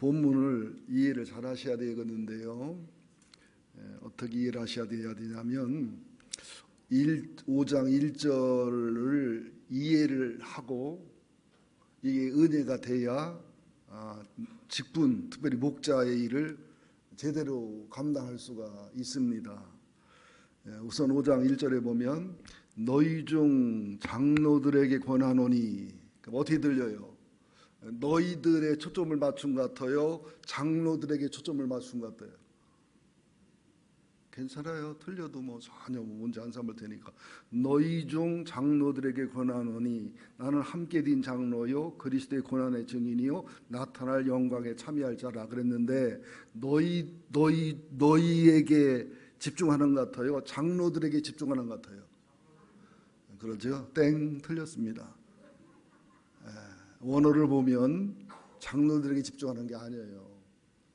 본문을 이해를 잘 하셔야 되겠는데요. 어떻게 이해를 하셔야 되냐면 5장 1절을 이해를 하고 이게 은혜가 돼야 직분, 특별히 목자의 일을 제대로 감당할 수가 있습니다. 우선 5장 1절에 보면 너희 중 장로들에게 권하노니, 어떻게 들려요? 너희들의 초점을 맞춘 것 같아요? 장로들에게 초점을 맞춘 것 같아요? 괜찮아요. 틀려도 전혀 문제 안 삼을 테니까. 너희 중 장로들에게 권하노니 나는 함께 뛴 장로요 그리스도의 고난의 증인이요 나타날 영광에 참여할 자라 그랬는데 너희에게 집중하는 것 같아요? 장로들에게 집중하는 것 같아요? 그러죠? 땡, 틀렸습니다. 원어를 보면 장로들에게 집중하는 게 아니에요.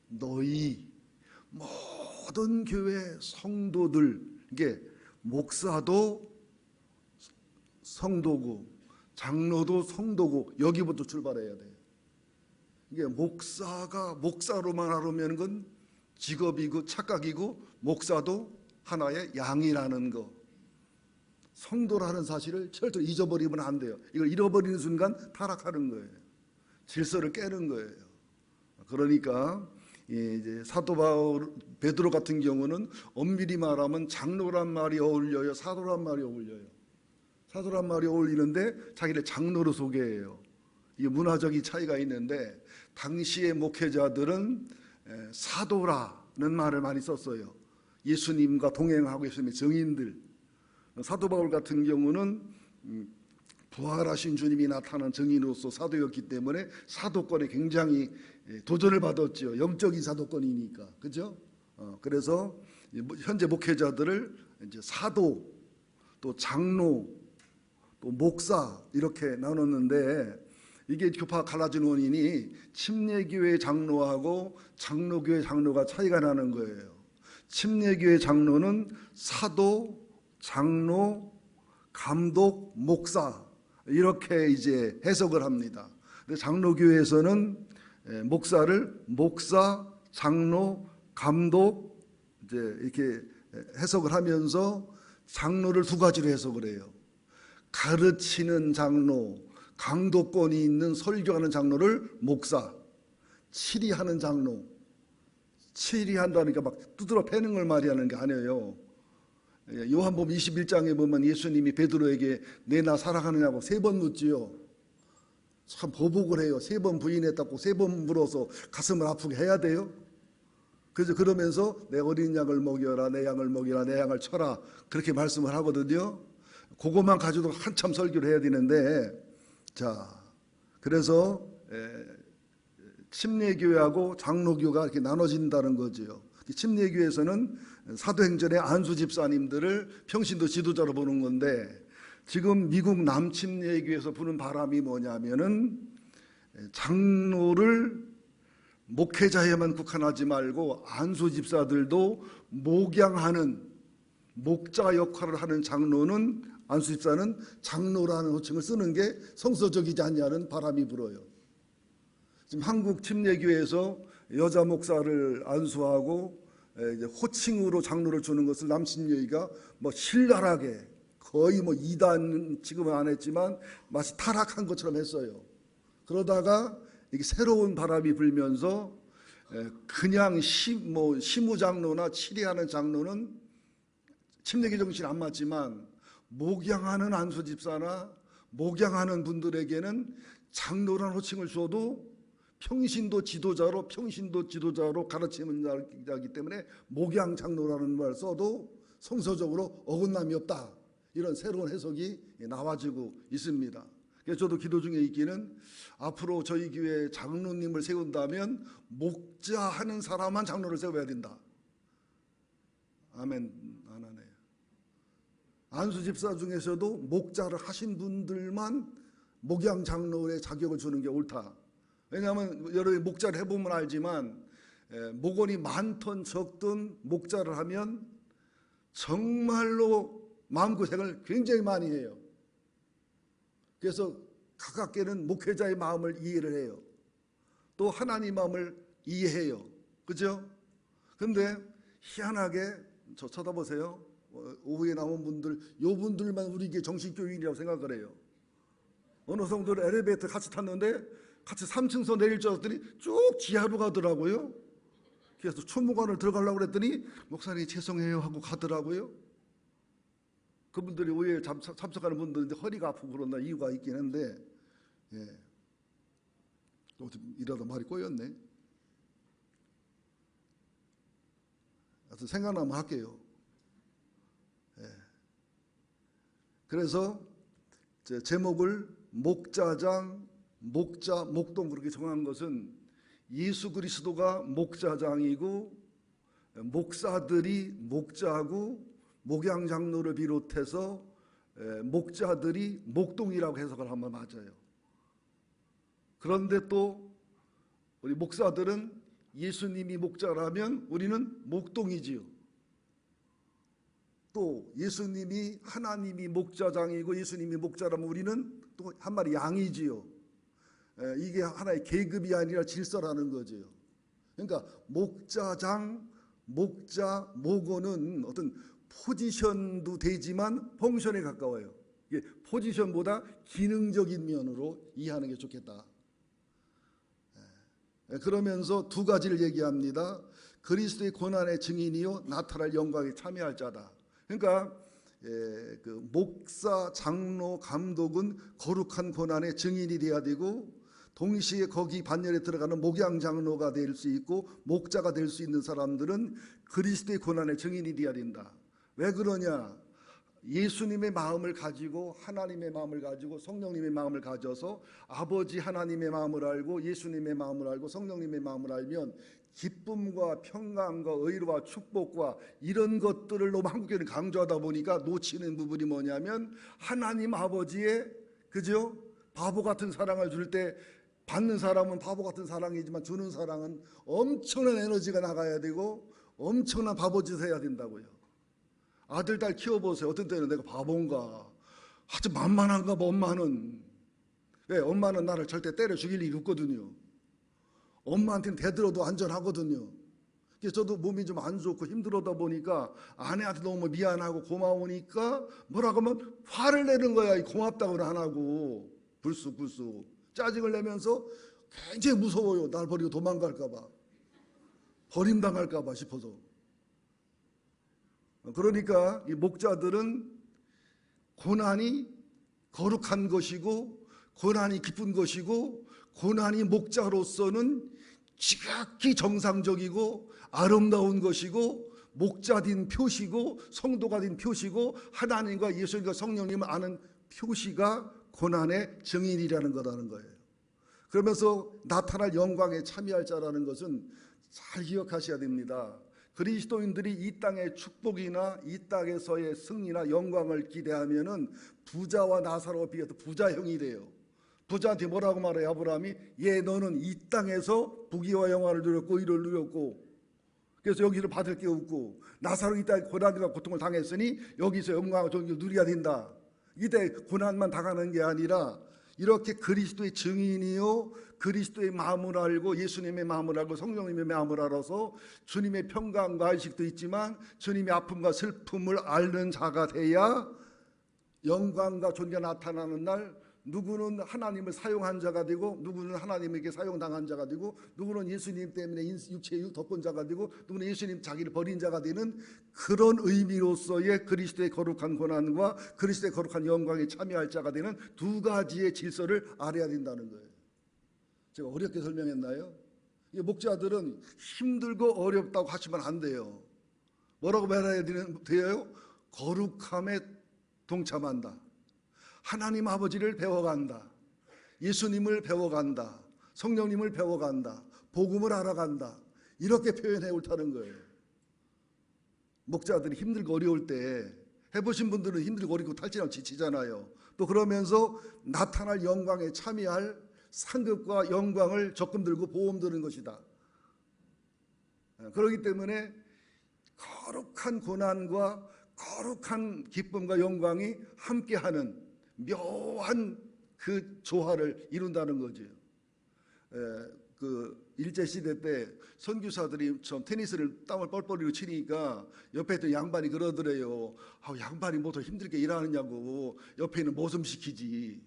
너희 모든 교회 성도들, 이게 목사도 성도고 장로도 성도고 여기부터 출발해야 돼요. 이게 목사가 목사로만 하려면 건 직업이고 착각이고 목사도 하나의 양이라는 거, 성도라는 사실을 절대로 잊어버리면 안 돼요. 이걸 잃어버리는 순간 타락하는 거예요. 질서를 깨는 거예요. 그러니까 이제 사도 바울, 베드로 같은 경우는 엄밀히 말하면 장로란 말이 어울려요, 사도란 말이 어울려요? 사도란 말이 어울리는데 자기를 장로로 소개해요. 이게 문화적인 차이가 있는데 당시의 목회자들은 사도라는 말을 많이 썼어요. 예수님과 동행하고 있으면 증인들. 사도 바울 같은 경우는 부활하신 주님이 나타난 증인으로서 사도였기 때문에 사도권에 굉장히 도전을 받았죠. 영적인 사도권이니까. 그죠? 그래서 현재 목회자들을 이제 사도, 또 장로, 또 목사 이렇게 나눴는데 이게 교파가 갈라진 원인이 침례교회 장로하고 장로교회 장로가 차이가 나는 거예요. 침례교회 장로는 사도, 장로, 감독, 목사 이렇게 이제 해석을 합니다. 근데 장로교회에서는 목사를 목사, 장로, 감독 이제 이렇게 해석을 하면서 장로를 두 가지로 해석을 해요. 가르치는 장로, 강도권이 있는 설교하는 장로를 목사, 치리하는 장로. 치리한다니까 막 두드러 패는 걸 말하는 게 아니에요. 요한복음 21장에 보면 예수님이 베드로에게 내 나 사랑하느냐고 3번 묻지요. 참 보복을 해요. 3번 부인했다고 3번 물어서 가슴을 아프게 해야 돼요. 그래서 그러면서 내 어린 양을 먹여라, 내 양을 먹여라, 내 양을 쳐라 그렇게 말씀을 하거든요. 그것만 가지고 한참 설교를 해야 되는데, 자, 그래서 침례교회하고 장로교가 이렇게 나눠진다는 거죠. 침례교회에서는 사도행전의 안수 집사님들을 평신도 지도자로 보는 건데, 지금 미국 남침례교회에서 부는 바람이 뭐냐면은 장로를 목회자에만 국한하지 말고 안수 집사들도 목양하는 목자 역할을 하는 장로는, 안수 집사는 장로라는 호칭을 쓰는 게 성서적이지 않냐는 바람이 불어요. 지금 한국 침례교회에서 여자 목사를 안수하고 호칭으로 장로를 주는 것을 남침례교회가 신랄하게 거의 이단 지금은 안 했지만 마치 타락한 것처럼 했어요. 그러다가 이게 새로운 바람이 불면서 그냥 시무장로나 치리하는 장로는 침례교 정신 안 맞지만 목양하는 안수집사나 목양하는 분들에게는 장로라는 호칭을 줘도 평신도 지도자로 가르치는 자이기 때문에 목양 장로라는 말을 써도 성서적으로 어긋남이 없다. 이런 새로운 해석이 나와지고 있습니다. 그래서 저도 기도 중에 있기는 앞으로 저희 교회 장로님을 세운다면 목자하는 사람만 장로를 세워야 된다. 아멘. 안 하네요. 안수 집사 중에서도 목자를 하신 분들만 목양 장로의 자격을 주는 게 옳다. 왜냐하면 여러분이 목자를 해보면 알지만 목원이 많든 적든 목자를 하면 정말로 마음고생을 굉장히 많이 해요. 그래서 가깝게는 목회자의 마음을 이해를 해요. 또 하나님 마음을 이해해요. 그죠? 근데 희한하게 쳐다보세요. 오후에 나온 분들, 요 분들만 우리에게 정신교육이라고 생각을 해요. 어느 성도는 엘리베이터 같이 탔는데 같이 3층서 내릴 줄 알았더니 쭉 지하로 가더라고요. 그래서 총무관을 들어가려고 그랬더니 목사님 죄송해요 하고 가더라고요. 그분들이 오후에 참석하는 분들은 허리가 아프고 그런다 이유가 있긴 한데, 예. 또 이러다 말이 꼬였네. 하여튼 생각나면 할게요. 예. 그래서 제목을 목자장, 목자, 목동 그렇게 정한 것은 예수 그리스도가 목자장이고 목사들이 목자고 목양장로를 비롯해서 목자들이 목동이라고 해석을 하면 맞아요. 그런데 또 우리 목사들은 예수님이 목자라면 우리는 목동이지요. 또 예수님이 하나님이 목자장이고 예수님이 목자라면 우리는 또 한 마리 양이지요. 이게 하나의 계급이 아니라 질서라는 거죠. 그러니까 목자장, 목자, 목원은 어떤 포지션도 되지만 펑션에 가까워요. 이게 포지션보다 기능적인 면으로 이해하는 게 좋겠다. 그러면서 두 가지를 얘기합니다. 그리스도의 고난의 증인이요 나타날 영광에 참여할 자다. 그러니까 그 목사, 장로, 감독은 거룩한 고난의 증인이 돼야 되고 동시에 거기 반열에 들어가는 목양 장로가 될 수 있고 목자가 될 수 있는 사람들은 그리스도의 고난의 증인이 돼야 된다. 왜 그러냐? 예수님의 마음을 가지고 하나님의 마음을 가지고 성령님의 마음을 가져서 아버지 하나님의 마음을 알고 예수님의 마음을 알고 성령님의 마음을 알면 기쁨과 평강과 의로와 축복과 이런 것들을 너무 한국교회는 강조하다 보니까 놓치는 부분이 뭐냐면 하나님 아버지의 그죠? 바보 같은 사랑을 줄 때 받는 사람은 바보 같은 사랑이지만 주는 사랑은 엄청난 에너지가 나가야 되고 엄청난 바보짓 해야 된다고요. 아들, 딸 키워보세요. 어떤 때는 내가 바본가? 아주 만만한가 봐, 엄마는. 왜? 엄마는 나를 절대 때려 죽일 일이 없거든요. 엄마한테는 대들어도 안전하거든요. 그래서 저도 몸이 좀 안 좋고 힘들어다 보니까 아내한테 너무 미안하고 고마우니까 뭐라고 하면 화를 내는 거야. 고맙다고는 안 하고. 불쑥 짜증을 내면서 굉장히 무서워요. 날 버리고 도망갈까 봐. 버림당할까 봐 싶어서. 그러니까 이 목자들은 고난이 거룩한 것이고 고난이 기쁜 것이고 고난이 목자로서는 지극히 정상적이고 아름다운 것이고 목자된 표시고 성도가 된 표시고 하나님과 예수님과 성령님을 아는 표시가 고난의 증인이라는 거라는 거예요. 그러면서 나타날 영광에 참여할 자라는 것은 잘 기억하셔야 됩니다. 그리스도인들이 이 땅의 축복이나 이 땅에서의 승리나 영광을 기대하면은 부자와 나사로와 비해서 부자형이 돼요. 부자한테 뭐라고 말해요? 아브라함이 너는 이 땅에서 부귀와 영화를 누렸고 의를 누렸고 그래서 여기를 받을 게 없고 나사로 이 땅에 고난과 고통을 당했으니 여기서 영광을 누려야 된다. 이때 고난만 당하는 게 아니라 이렇게 그리스도의 증인이요 그리스도의 마음을 알고 예수님의 마음을 알고 성령님의 마음을 알아서 주님의 평강과 안식도 있지만 주님의 아픔과 슬픔을 앓는 자가 돼야 영광과 존귀가 나타나는 날 누구는 하나님을 사용한 자가 되고 누구는 하나님에게 사용당한 자가 되고 누구는 예수님 때문에 육체의 덕분자가 되고 누구는 예수님 자기를 버린 자가 되는 그런 의미로서의 그리스도의 거룩한 고난과 그리스도의 거룩한 영광에 참여할 자가 되는 두 가지의 질서를 알아야 된다는 거예요. 제가 어렵게 설명했나요? 목자들은 힘들고 어렵다고 하시면 안 돼요. 뭐라고 말해야 돼요? 거룩함에 동참한다. 하나님 아버지를 배워간다. 예수님을 배워간다. 성령님을 배워간다. 복음을 알아간다. 이렇게 표현해 옳다는 거예요. 목자들이 힘들고 어려울 때 해보신 분들은 힘들고 어렵고 탈진하고 지치잖아요. 또 그러면서 나타날 영광에 참여할 상급과 영광을 적금 들고 보험 드는 것이다. 그렇기 때문에 거룩한 고난과 거룩한 기쁨과 영광이 함께하는 묘한 그 조화를 이룬다는 거죠. 그 일제시대 때 선교사들이 좀 테니스를 땀을 뻘뻘이로 치니까 옆에 있던 양반이 그러더래요. 양반이 뭐 더 힘들게 일하느냐고. 옆에 있는 모섬 시키지.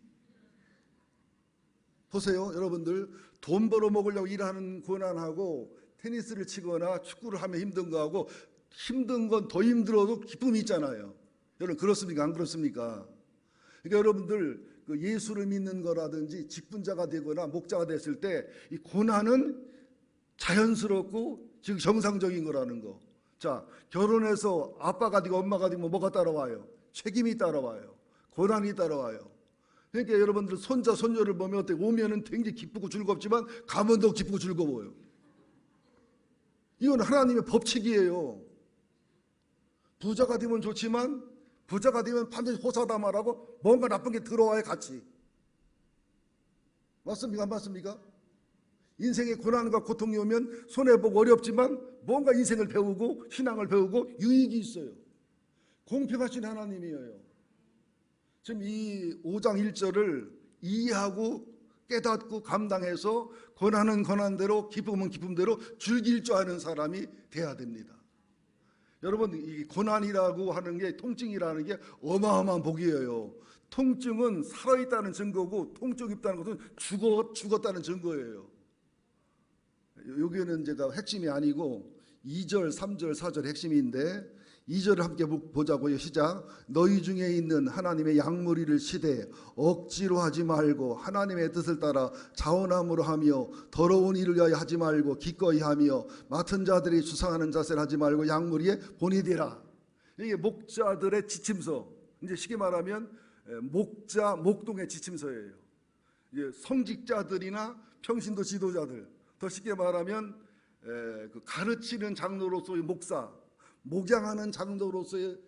보세요, 여러분들. 돈 벌어 먹으려고 일하는 고난하고 테니스를 치거나 축구를 하면 힘든 거하고, 힘든 건 더 힘들어도 기쁨이 있잖아요. 여러분 그렇습니까? 안 그렇습니까? 그러니까 여러분들 그 예수를 믿는 거라든지 직분자가 되거나 목자가 됐을 때 이 고난은 자연스럽고 즉 정상적인 거라는 거. 자, 결혼해서 아빠가 되고 엄마가 되면 뭐가 따라와요? 책임이 따라와요. 고난이 따라와요. 그러니까 여러분들 손자 손녀를 보면 어때? 오면은 굉장히 기쁘고 즐겁지만 가면 더 기쁘고 즐거워요. 이건 하나님의 법칙이에요. 부자가 되면 좋지만 부자가 되면 반드시 호사다마라고 뭔가 나쁜 게 들어와야 같이. 맞습니까? 안 맞습니까? 인생에 고난과 고통이 오면 손해보고 어렵지만 뭔가 인생을 배우고 신앙을 배우고 유익이 있어요. 공평하신 하나님이에요. 지금 이 5장 1절을 이해하고 깨닫고 감당해서 고난은 고난대로 기쁨은 기쁨대로 즐길 줄 아는 사람이 돼야 됩니다. 여러분, 이 고난이라고 하는 게, 통증이라는 게 어마어마한 복이에요. 통증은 살아있다는 증거고, 통증이 있다는 것은 죽었다는 증거예요. 여기는 제가 핵심이 아니고 2절, 3절, 4절 핵심인데 2절을 함께 보자고요. 시작. 너희 중에 있는 하나님의 양무리를 치되 억지로 하지 말고 하나님의 뜻을 따라 자원함으로 하며 더러운 일을 위하여 하지 말고 기꺼이 하며 맡은 자들이 수상하는 자세를 하지 말고 양무리에 본이 되라. 이게 목자들의 지침서. 이제 쉽게 말하면 목자, 목동의 지침서예요. 이제 성직자들이나 평신도 지도자들, 더 쉽게 말하면 그 가르치는 장로로서의 목사, 목양하는 장로로서의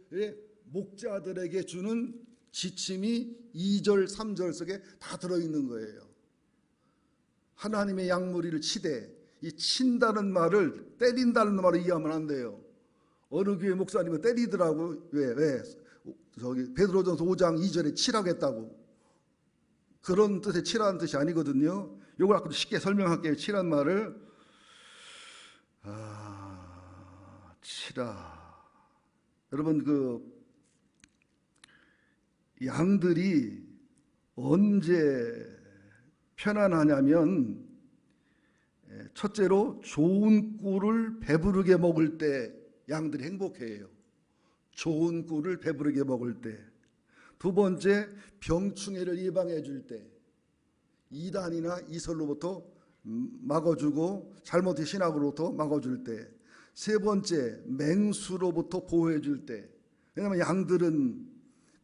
목자들에게 주는 지침이 2절, 3절 속에 다 들어있는 거예요. 하나님의 양무리를 치되, 이 친다는 말을 때린다는 말을 이해하면 안 돼요. 어느 교회 목사님은 때리더라고. 왜? 저기 베드로전서 5장 2절에 치라고 했다고. 그런 뜻의 치라는 뜻이 아니거든요. 이걸 아까 쉽게 설명할게요. 치란 말을. 치라. 여러분, 그 양들이 언제 편안하냐면, 첫째로 좋은 꿀을 배부르게 먹을 때 양들이 행복해요. 좋은 꿀을 배부르게 먹을 때. 두 번째, 병충해를 예방해 줄 때, 이단이나 이설로부터 막아주고 잘못된 신학으로부터 막아줄 때. 세 번째, 맹수로부터 보호해 줄 때. 왜냐하면 양들은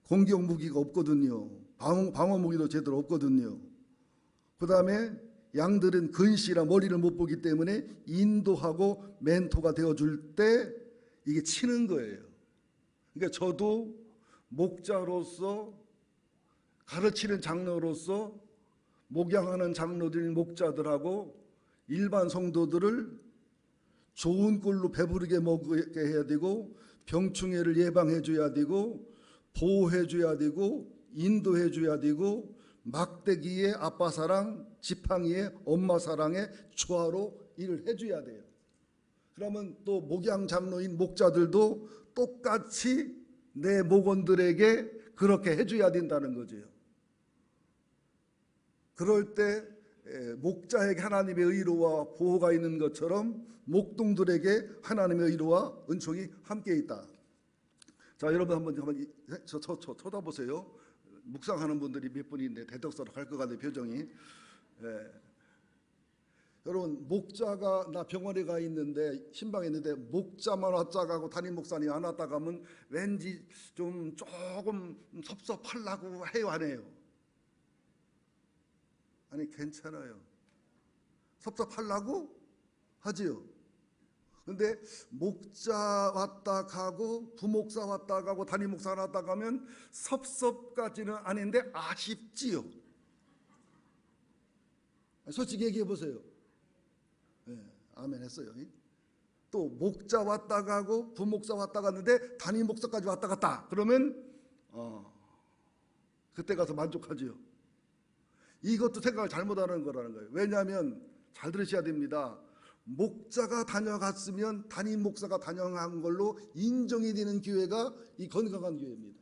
공격 무기가 없거든요. 방어 무기도 제대로 없거든요. 그 다음에 양들은 근시라 머리를 못 보기 때문에 인도하고 멘토가 되어줄 때 이게 치는 거예요. 그러니까 저도 목자로서, 가르치는 장로로서 목양하는 장로들, 목자들하고 일반 성도들을 좋은 꿀로 배부르게 먹게 해야 되고, 병충해를 예방해 줘야 되고, 보호해 줘야 되고, 인도해 줘야 되고, 막대기의 아빠 사랑, 지팡이의 엄마 사랑의 조화로 일을 해줘야 돼요. 그러면 또 목양 장로인 목자들도 똑같이 내 목원들에게 그렇게 해줘야 된다는 거죠. 그럴 때 목자에게 하나님의 의로와 보호가 있는 것처럼 목동들에게 하나님의 의로와 은총이 함께 있다. 자, 여러분 한번 쳐다보세요. 묵상하는 분들이 몇 분인데 대덕사로 갈 것 같은 표정이. 여러분, 목자가, 나 병원에 가 있는데, 신방에 있는데 목자만 왔다 가고 담임 목사님 안 왔다 가면 왠지 좀 조금 섭섭하려고 해요, 안 해요? 아니, 괜찮아요. 섭섭하려고 하지요. 근데 목자 왔다 가고 부목사 왔다 가고 담임 목사 왔다 가면 섭섭까지는 아닌데 아쉽지요. 솔직히 얘기해 보세요. 네, 아멘 했어요. 또 목자 왔다 가고 부목사 왔다 갔는데 담임 목사까지 왔다 갔다. 그러면 그때 가서 만족하지요. 이것도 생각을 잘못하는 거라는 거예요. 왜냐하면 잘 들으셔야 됩니다. 목자가 다녀갔으면 담임 목사가 다녀간 걸로 인정이 되는 교회가 이 건강한 교회입니다.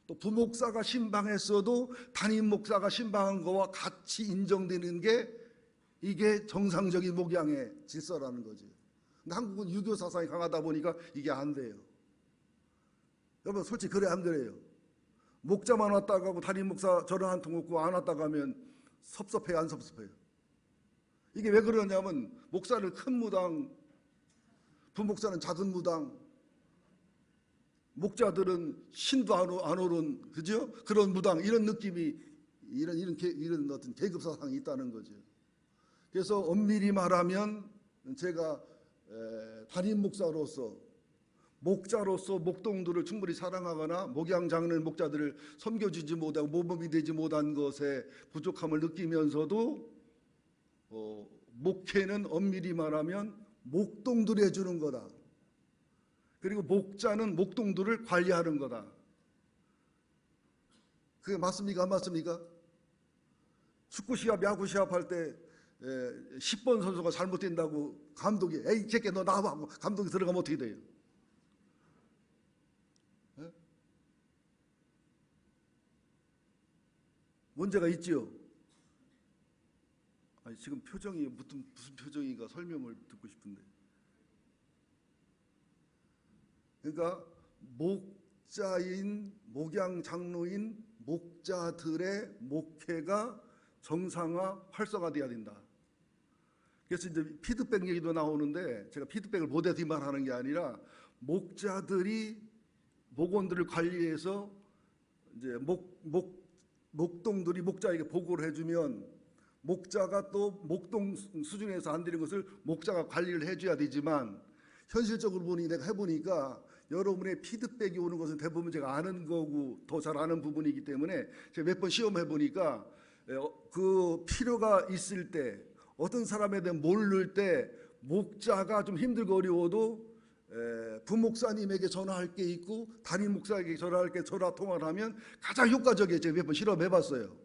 또 부목사가 신방했어도 담임 목사가 신방한 거와 같이 인정되는 게 이게 정상적인 목양의 질서라는 거죠. 근데 한국은 유교 사상이 강하다 보니까 이게 안 돼요. 여러분 솔직히 그래 안 그래요? 목자만 왔다 가고 담임 목사 전화 한 통 없고 안 왔다 가면 섭섭해요 안 섭섭해요? 이게 왜 그러냐면 목사는 큰 무당, 부목사는 작은 무당, 목자들은 신도 안 오른 그죠? 그런 무당 이런 느낌이 이런 어떤 계급 사상이 있다는 거죠. 그래서 엄밀히 말하면 제가 담임 목사로서 목자로서 목동들을 충분히 사랑하거나 목양 장로의 목자들을 섬겨주지 못하고 모범이 되지 못한 것에 부족함을 느끼면서도 목회는 엄밀히 말하면 목동들이 해주는 거다. 그리고 목자는 목동들을 관리하는 거다. 그게 맞습니까? 안 맞습니까? 축구 시합, 야구 시합 할 때 10번 선수가 잘못된다고 감독이 에이 새끼 너 나와 하고 감독이 들어가면 어떻게 돼요? 에? 문제가 있지요. 아니, 지금 표정이 무슨 표정인가 설명을 듣고 싶은데. 그러니까 목자인 목양 장로인 목자들의 목회가 정상화 활성화돼야 된다. 그래서 이제 피드백 얘기도 나오는데 제가 피드백을 못해서 말하는 게 아니라 목자들이 목원들을 관리해서 이제 목동들이 목자에게 보고를 해주면 목자가 또 목동 수준에서 안 되는 것을 목자가 관리를 해줘야 되지만 현실적으로 보니 내가 해보니까 여러분의 피드백이 오는 것은 대부분 제가 아는 거고 더 잘 아는 부분이기 때문에 제가 몇 번 시험해보니까 그 필요가 있을 때 어떤 사람에 대해 모를 때 목자가 좀 힘들고 어려워도 부목사님에게 전화할 게 있고 담임 목사에게 전화할 게 전화 통화를 하면 가장 효과적이에요. 제가 몇 번 실험해봤어요.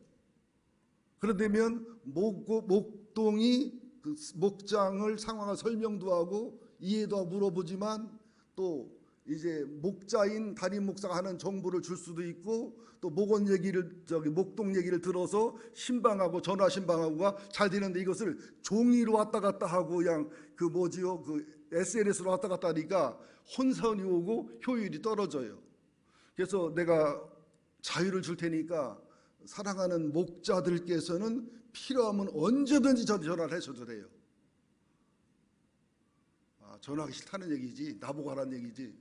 그러다면 목동이 그 목장을 상황을 설명도 하고 이해도 하고 물어보지만 또 이제 목자인 담임 목사가 하는 정보를 줄 수도 있고 또 목원 얘기를 목동 얘기를 들어서 신방하고 전화 신방하고가 잘 되는데 이것을 종이로 왔다 갔다 하고 그냥 그 뭐지요 그 SNS로 왔다 갔다 하니까 혼선이 오고 효율이 떨어져요. 그래서 내가 자유를 줄 테니까 사랑하는 목자들께서는 필요하면 언제든지 전화를 하셔도 돼요. 전화하기 싫다는 얘기지 나보고 하라는 얘기지.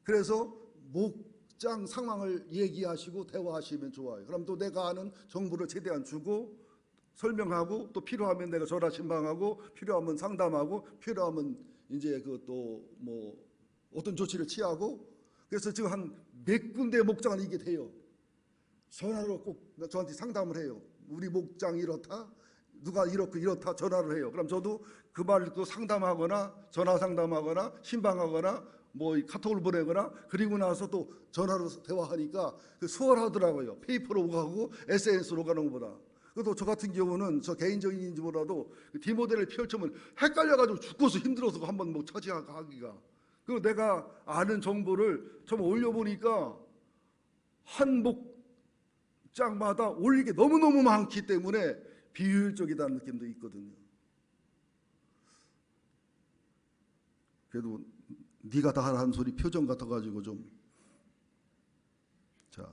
그래서 목장 상황을 얘기하시고 대화하시면 좋아요. 그럼 또 내가 아는 정보를 최대한 주고 설명하고 또 필요하면 내가 전화 신방하고 필요하면 상담하고 필요하면 이제 그 또 뭐 어떤 조치를 취하고 그래서 지금 한 몇 군데 목장은 이게 돼요. 전화로 꼭 저한테 상담을 해요. 우리 목장이 이렇다. 누가 이렇다 전화를 해요. 그럼 저도 그 말을 또 상담하거나 전화 상담하거나 신방하거나 뭐 카톡을 보내거나 그리고 나서 또 전화로 대화하니까 수월하더라고요. 페이퍼로 가고 SNS로 가는 것보다. 그래도 저 같은 경우는 저 개인적인지 몰라도 디모델을 펼치면 헷갈려가지고 죽고서 힘들어서 한번 뭐 처치하기가. 그리고 내가 아는 정보를 좀 올려보니까 한 목장마다 올리게 너무너무 많기 때문에 비효율적이다는 느낌도 있거든요. 그래도 네가 다 하라는 소리 표정 같아가지고 좀 자.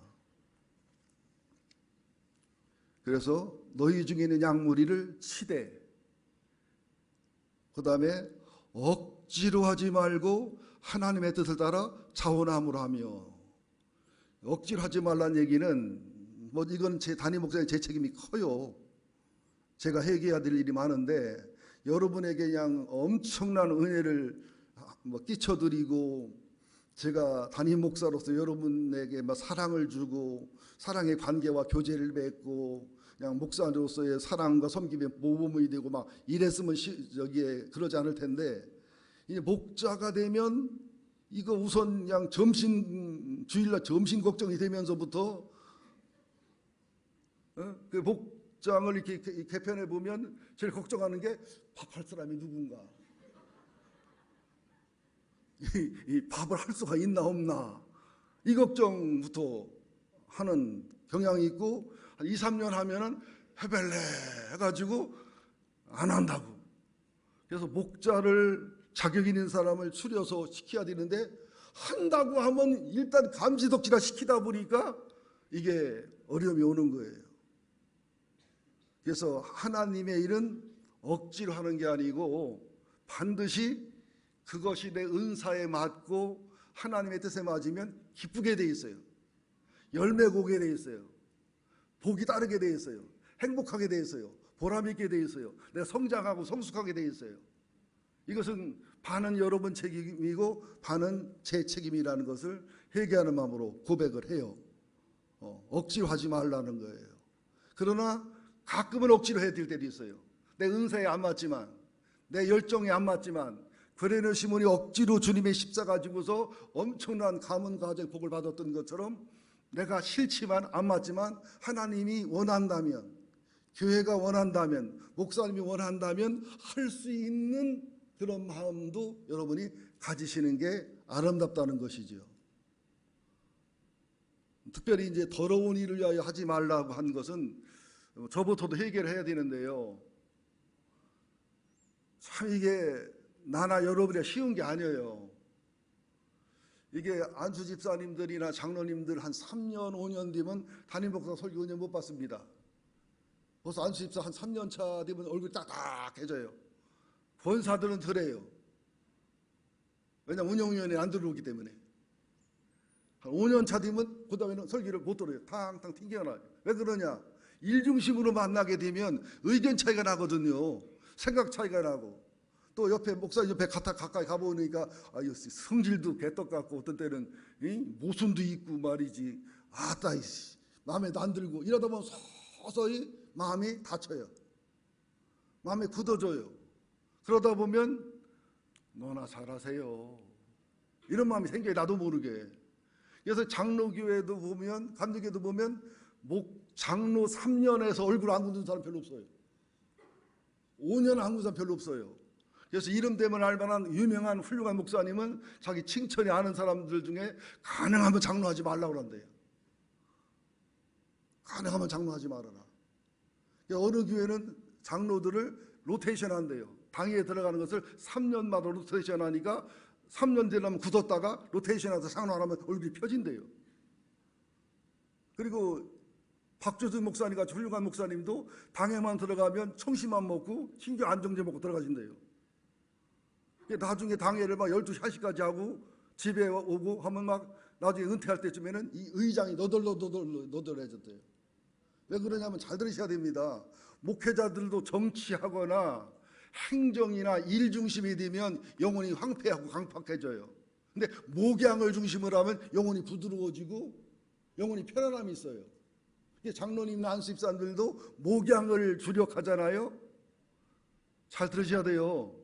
그래서 너희 중에 있는 양무리를 치되 그 다음에 억지로 하지 말고 하나님의 뜻을 따라 자원함으로 하며. 억지로 하지 말라는 얘기는 뭐 이건 제 담임 목사님 제 책임이 커요. 제가 해결해야 될 일이 많은데 여러분에게 그냥 엄청난 은혜를 뭐 끼쳐드리고 제가 담임 목사로서 여러분에게 막 사랑을 주고 사랑의 관계와 교제를 맺고 그냥 목사로서의 사랑과 섬김에 모범이 되고 막 이랬으면 여기에 그러지 않을 텐데 이제 목자가 되면 이거 우선 그냥 주일날 점심 걱정이 되면서부터 그 목장을 이렇게 개편해 보면 제일 걱정하는 게 밥할 사람이 누군가, 이 밥을 할 수가 있나 없나, 이 걱정부터 하는 경향이 있고, 한 2, 3년 하면은 해벨레 해가지고 안 한다고. 그래서 목자를 자격 있는 사람을 추려서 시켜야 되는데, 한다고 하면 일단 감지덕지라 시키다 보니까 이게 어려움이 오는 거예요. 그래서 하나님의 일은 억지로 하는 게 아니고 반드시 그것이 내 은사에 맞고 하나님의 뜻에 맞으면 기쁘게 돼 있어요. 열매 보게 돼 있어요. 복이 따르게 돼 있어요. 행복하게 돼 있어요. 보람 있게 돼 있어요. 내가 성장하고 성숙하게 돼 있어요. 이것은 반은 여러분 책임이고 반은 제 책임이라는 것을 회개하는 마음으로 고백을 해요. 억지로 하지 말라는 거예요. 그러나 가끔은 억지로 해야 될 때도 있어요. 내 은사에 안 맞지만, 내 열정에 안 맞지만, 그레네 시몬이 억지로 주님의 십자가 가지고서 엄청난 가문 가정 복을 받았던 것처럼 내가 싫지만 안 맞지만 하나님이 원한다면, 교회가 원한다면, 목사님이 원한다면 할 수 있는 그런 마음도 여러분이 가지시는 게 아름답다는 것이죠. 특별히 이제 더러운 일을 위하여 하지 말라고 한 것은 저부터도 해결을 해야 되는데요. 참 이게 나나 여러분이 쉬운 게 아니에요. 이게 안수 집사님들이나 장로님들 한 3년, 5년 되면 담임 목사 설교 은혜 못 받습니다. 벌써 안수 집사 한 3년 차 되면 얼굴이 딱딱해져요. 권사들은 덜해요. 왜냐하면 운영위원회에 안 들어오기 때문에. 한 5년 차 되면 그 다음에는 설교를 못 들어요. 탕탕 튕겨나요. 왜 그러냐? 일중심으로 만나게 되면 의견 차이가 나거든요. 생각 차이가 나고. 또 옆에 목사 옆에 가까이 가보니까 성질도 개떡 같고 어떤 때는 모순도 있고 말이지. 아따 마음에 안 들고 이러다 보면 서서히 마음이 다쳐요. 마음이 굳어져요. 그러다 보면 너나 잘하세요. 이런 마음이 생겨요. 나도 모르게. 그래서 장로교회도 보면, 감리교회도 보면 장로 3년에서 얼굴 안 굳은 사람 별로 없어요. 5년 안 굳은 사람 별로 없어요. 그래서 이름 되면 알만한 유명한 훌륭한 목사님은 자기 칭찬이 아는 사람들 중에 가능하면 장로하지 말라고 그런대요. 가능하면 장로하지 말아라. 어느 교회는 장로들을 로테이션 한대요. 당회에 들어가는 것을 3년마다 로테이션 하니까 3년 되려면 굳었다가 로테이션해서 장로하면 얼굴이 펴진대요. 그리고 박조준 목사님 같이 훌륭한 목사님도 당회만 들어가면 청심만 먹고 신경 안정제 먹고 들어가신대요. 나중에 당회를 막 12시, 1시까지 하고 집에 오고 하면 막 나중에 은퇴할 때쯤에는 이 의장이 너덜너덜해졌대요. 왜 그러냐면 잘 들으셔야 됩니다. 목회자들도 정치하거나 행정이나 일 중심이 되면 영혼이 황폐하고 강팍해져요. 근데 목양을 중심으로 하면 영혼이 부드러워지고 영혼이 편안함이 있어요. 장로님이나 안수집사님들도 목양을 주력하잖아요. 잘 들으셔야 돼요.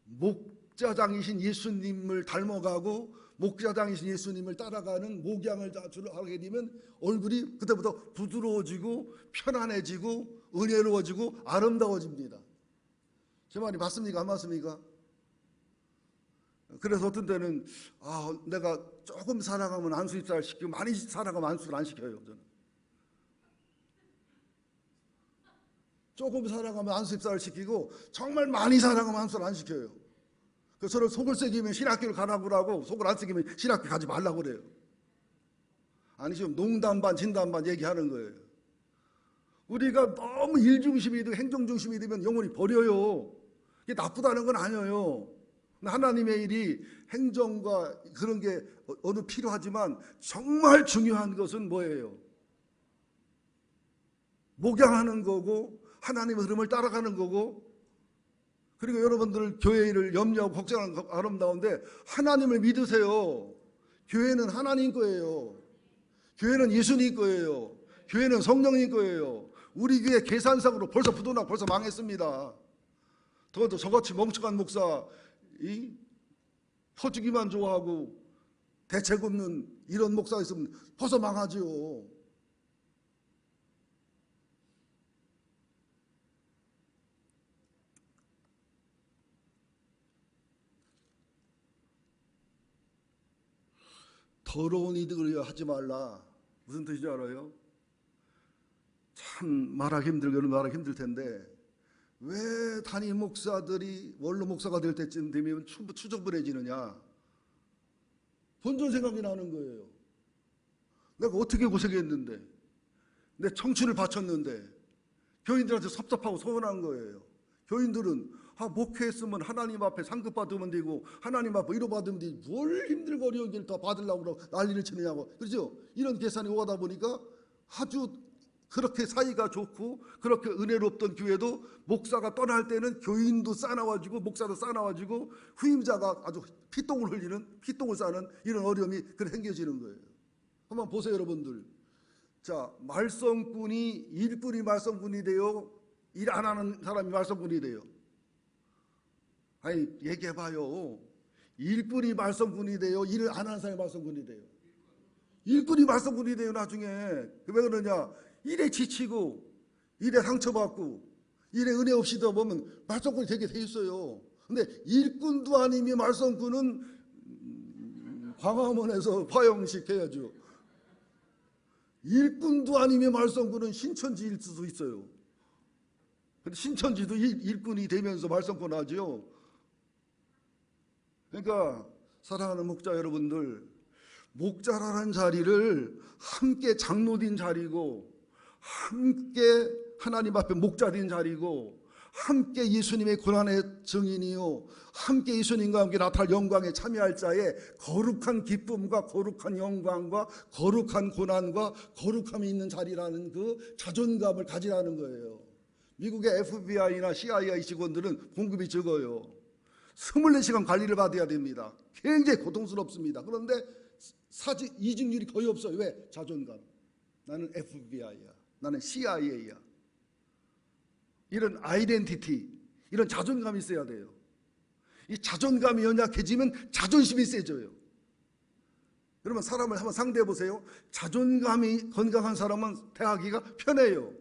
목자장이신 예수님을 닮아가고 목자장이신 예수님을 따라가는 목양을 하게 되면 얼굴이 그때부터 부드러워지고 편안해지고 은혜로워지고 아름다워집니다. 제 말이 맞습니까? 안 맞습니까? 그래서 어떤 때는 내가 조금 살아가면 안수 입사를 시키고 많이 살아가면 안수를 안 시켜요. 저는 조금 살아가면 안수 입사를 시키고 정말 많이 살아가면 안수를 안 시켜요. 그래서 서로 속을 새기면 신학교를 가라고 하고 속을 안 새기면 신학교 가지 말라고 그래요. 아니 지금 농담 반 진담 반 얘기하는 거예요. 우리가 너무 일 중심이 되고 행정 중심이 되면 영혼이 버려요. 이게 나쁘다는 건 아니에요. 하나님의 일이 행정과 그런 게 어느 필요하지만 정말 중요한 것은 뭐예요? 목양하는 거고 하나님의 흐름을 따라가는 거고, 그리고 여러분들 교회 일을 염려하고 걱정하는 거 아름다운데 하나님을 믿으세요. 교회는 하나님 거예요. 교회는 예수님 거예요. 교회는 성령님 거예요. 우리 교회 계산상으로 벌써 부도나고 벌써 망했습니다. 더도 저같이 멍청한 목사 퍼주기만 좋아하고 대책 없는 이런 목사가 있으면 벌써 망하죠. 더러운 이득을 하지 말라. 무슨 뜻인지 알아요? 참 말하기 힘들 텐데 왜 담임 목사들이 원로 목사가 될 때쯤 되면 추적분해지느냐? 본전 생각이 나는 거예요. 내가 어떻게 고생했는데, 내 청춘을 바쳤는데 교인들한테 섭섭하고 서운한 거예요. 교인들은 목회했으면 하나님 앞에 상급 받으면 되고 하나님 앞에 위로 받으면 되지 뭘 힘들고 어려운 길 더 받으려고 그러고 난리를 치느냐고. 그렇죠? 이런 계산이 오가다 보니까 아주 그렇게 사이가 좋고 그렇게 은혜롭던 교회도 목사가 떠날 때는 교인도 싸나워지고 목사도 싸나워지고 후임자가 아주 피똥을 싸는 이런 어려움이 생겨지는 거예요. 한번 보세요, 여러분들. 자, 말썽꾼이 일꾼이 말썽꾼이 돼요? 일 안 하는 사람이 말썽꾼이 돼요? 아니, 얘기해봐요. 일꾼이 말썽꾼이 돼요? 일을 안 하는 사람이 말썽꾼이 돼요? 일꾼이 말썽꾼이 돼요, 나중에. 왜 그러냐? 일에 지치고 일에 상처받고 일에 은혜 없이 더 보면 말썽꾼이 되게 돼 있어요. 근데 일꾼도 아니면 말썽꾼은 광화문에서 화형식 해야죠. 일꾼도 아니면 말썽꾼은 신천지일 수도 있어요. 근데 신천지도 일꾼이 되면서 말썽꾼 하죠. 그러니까 사랑하는 목자 여러분들, 목자라는 자리를 함께 장로된 자리고 함께 하나님 앞에 목자된 자리고 함께 예수님의 고난의 증인이요 함께 예수님과 함께 나타날 영광에 참여할 자의 거룩한 기쁨과 거룩한 영광과 거룩한 고난과 거룩함이 있는 자리라는 그 자존감을 가지라는 거예요. 미국의 FBI나 CIA 직원들은 봉급이 적어요. 24시간 관리를 받아야 됩니다. 굉장히 고통스럽습니다. 그런데 이직률이 거의 없어요. 왜? 자존감. 나는 FBI야. 나는 CIA야. 이런 아이덴티티, 이런 자존감이 있어야 돼요. 이 자존감이 연약해지면 자존심이 세져요. 여러분, 사람을 한번 상대해 보세요. 자존감이 건강한 사람은 대하기가 편해요.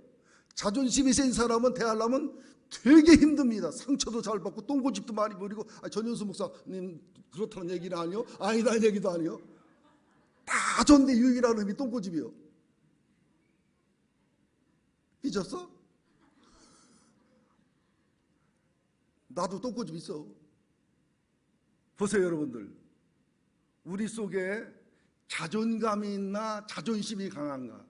자존심이 센 사람은 대하려면 되게 힘듭니다. 상처도 잘 받고 똥고집도 많이 부리고. 전현수 목사님 그렇다는 얘기는 아니요, 아니다는 얘기도 아니요. 다 좋은데 유일한 놈이 똥고집이요. 삐졌어? 나도 똥고집 있어. 보세요, 여러분들. 우리 속에 자존감이 있나 자존심이 강한가?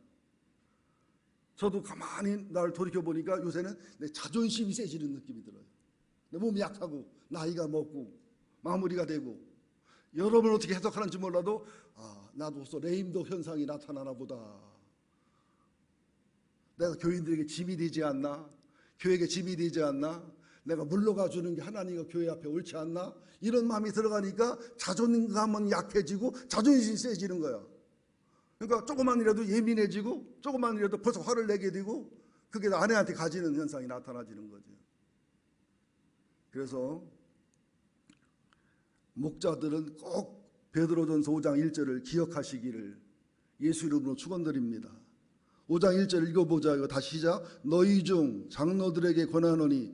저도 가만히 나를 돌이켜보니까 요새는 내 자존심이 세지는 느낌이 들어요. 내 몸이 약하고 나이가 먹고 마무리가 되고. 여러분 어떻게 해석하는지 몰라도 나도 레임덕 현상이 나타나나 보다. 내가 교인들에게 짐이 되지 않나? 교회에게 짐이 되지 않나? 내가 물러가 주는 게 하나님과 교회 앞에 옳지 않나? 이런 마음이 들어가니까 자존감은 약해지고 자존심이 세지는 거야. 그러니까 조금만 이라도 예민해지고 조금만 이라도 벌써 화를 내게 되고 그게 아내한테 가지는 현상이 나타나지는 거죠. 그래서 목자들은 꼭 베드로전서 5장 1절을 기억하시기를 예수 이름으로 축원드립니다. 5장 1절 읽어보자. 이거 다시 시작. 너희 중 장로들에게 권하노니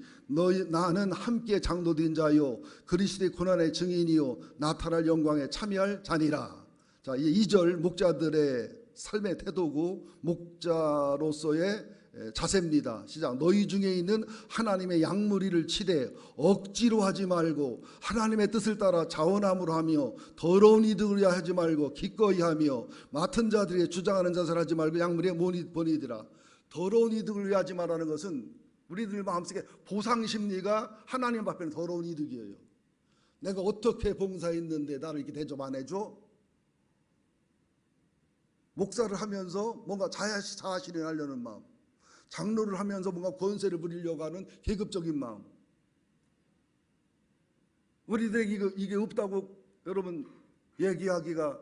나는 함께 장로된 자요 그리스도의 고난의 증인이요 나타날 영광에 참여할 자니라. 자, 2절 목자들의 삶의 태도고 목자로서의 자세입니다. 시작. 너희 중에 있는 하나님의 양무리를 치되 억지로 하지 말고 하나님의 뜻을 따라 자원함으로 하며 더러운 이득을 하지 말고 기꺼이 하며 맡은 자들에게 주장하는 자세를 하지 말고 양무리에 본이더라. 더러운 이득을 하지 말라는 것은 우리들 마음속에 보상심리가 하나님 앞에는 더러운 이득이에요. 내가 어떻게 봉사했는데 나를 이렇게 대접 안 해줘? 목사를 하면서 뭔가 자아실현 하려는 마음, 장로를 하면서 뭔가 권세를 부리려고 하는 계급적인 마음. 우리들에게 이게 없다고 여러분 얘기하기가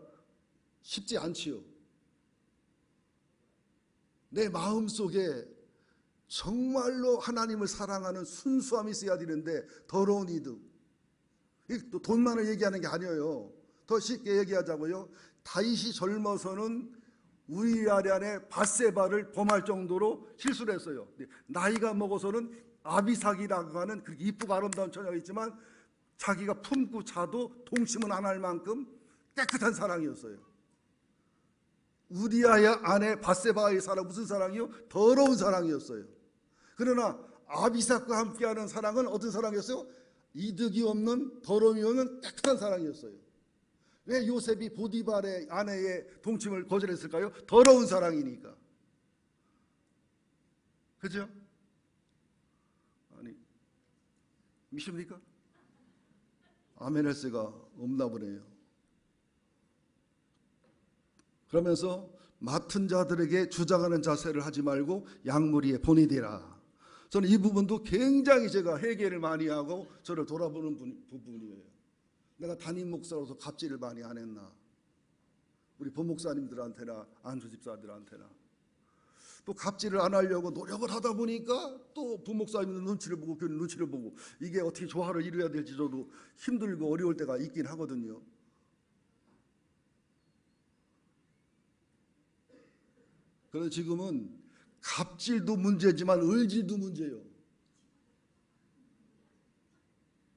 쉽지 않지요. 내 마음속에 정말로 하나님을 사랑하는 순수함이 있어야 되는데 더러운 이득. 또 돈만을 얘기하는 게 아니에요. 더 쉽게 얘기하자고요. 다윗이 젊어서는 우리아란의 밧세바를 범할 정도로 실수를 했어요. 나이가 먹어서는 아비삭이라고 하는 그렇게 이쁘고 아름다운 처녀가 있지만 자기가 품고 자도 동침은 안 할 만큼 깨끗한 사랑이었어요. 우리아의 아내 밧세바의 사랑 무슨 사랑이요? 더러운 사랑이었어요. 그러나 아비삭과 함께하는 사랑은 어떤 사랑이었어요? 이득이 없는 더러움이 없는 깨끗한 사랑이었어요. 왜 요셉이 보디발의 아내의 동침을 거절했을까요? 더러운 사랑이니까. 그죠? 아니, 믿습니까? 아멘 할 수가 없나 보네요. 그러면서 맡은 자들에게 주장하는 자세를 하지 말고 양무리에 본이 되라. 저는 이 부분도 굉장히 제가 회개를 많이 하고 저를 돌아보는 부분이에요. 내가 담임 목사로서 갑질을 많이 안 했나? 우리 본목사님들한테나 안수 집사들한테나 또 갑질을 안 하려고 노력을 하다 보니까 또 부목사님들 눈치를 보고 교회 눈치를 보고 이게 어떻게 조화를 이루어야 될지 저도 힘들고 어려울 때가 있긴 하거든요. 그래서 지금은 갑질도 문제지만 을질도 문제예요.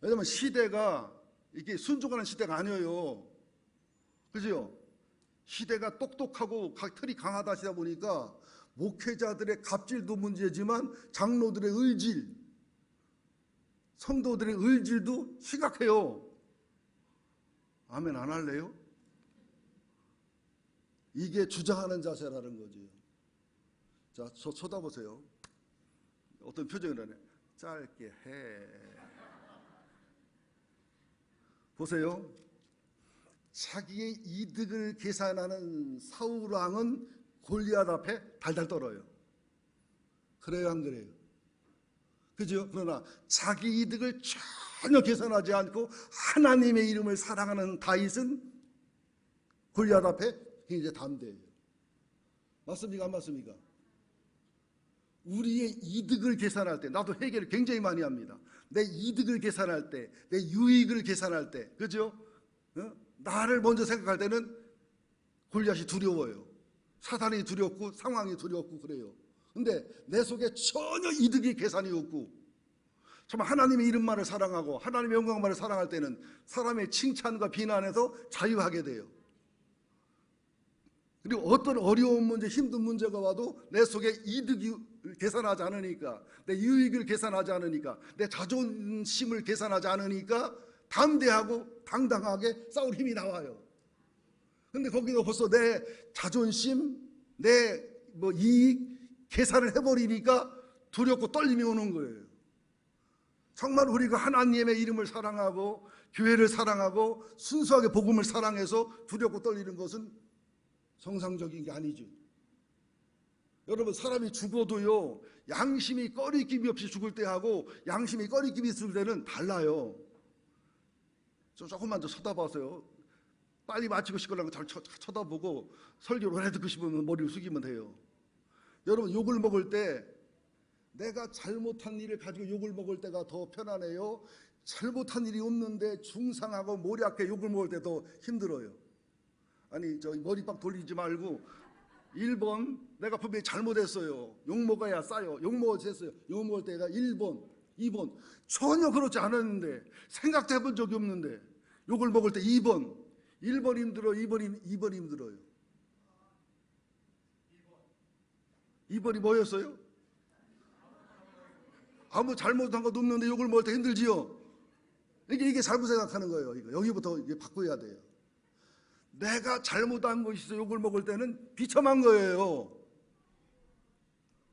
왜냐하면 시대가 이게 순종하는 시대가 아니에요. 그죠? 시대가 똑똑하고 틀이 강하다 하시다 보니까 목회자들의 갑질도 문제지만 장로들의 을질, 성도들의 을질도 심각해요. 아멘 안 할래요? 이게 주장하는 자세라는 거지. 자, 저 쳐다보세요. 어떤 표정을 하네. 짧게 해. 보세요. 자기의 이득을 계산하는 사울 왕은 골리앗 앞에 달달 떨어요. 그래요, 안 그래요? 그죠? 그러나 자기 이득을 전혀 계산하지 않고 하나님의 이름을 사랑하는 다윗은 골리앗 앞에 굉장히 담대해요. 맞습니까? 안 맞습니까? 우리의 이득을 계산할 때, 나도 회개를 굉장히 많이 합니다. 내 이득을 계산할 때, 내 유익을 계산할 때, 그죠? 나를 먼저 생각할 때는 골리앗이 두려워요. 사단이 두렵고 상황이 두렵고 그래요. 근데 내 속에 전혀 이득이 계산이 없고 정말 하나님의 이름만을 사랑하고 하나님의 영광만을 사랑할 때는 사람의 칭찬과 비난에서 자유하게 돼요. 그리고 어떤 어려운 문제, 힘든 문제가 와도 내 속에 이득이 계산하지 않으니까, 내 유익을 계산하지 않으니까, 내 자존심을 계산하지 않으니까 담대하고 당당하게 싸울 힘이 나와요. 근데 거기서 벌써 내 자존심, 내 이익 계산을 해버리니까 두렵고 떨림이 오는 거예요. 정말 우리가 하나님의 이름을 사랑하고 교회를 사랑하고 순수하게 복음을 사랑해서 두렵고 떨리는 것은 정상적인 게 아니죠. 여러분, 사람이 죽어도요, 양심이 꺼리낌이 없이 죽을 때하고 양심이 꺼리낌이 있을 때는 달라요. 조금만 더 쳐다봐서요. 빨리 마치고 싶으려면 잘 쳐다보고 설교를 해 듣고 싶으면 머리를 숙이면 돼요. 여러분, 욕을 먹을 때 내가 잘못한 일을 가지고 욕을 먹을 때가 더 편하네요? 잘못한 일이 없는데 중상하고 모략하게 욕을 먹을 때 더 힘들어요. 아니, 머리 빡 돌리지 말고 1번 내가 분명히 잘못했어요. 욕 먹어야 싸요. 욕 먹었어요. 욕 먹을 때가 1번, 2번 전혀 그렇지 않았는데 생각도 해본 적이 없는데 욕을 먹을 때 2번, 1번 힘들어, 2번 힘들어요. 2번이 뭐였어요? 아무 잘못한 것도 없는데 욕을 먹을 때 힘들지요. 이게 잘못 생각하는 거예요. 여기부터 이게 바꿔야 돼요. 내가 잘못한 것이 있어 욕을 먹을 때는 비참한 거예요.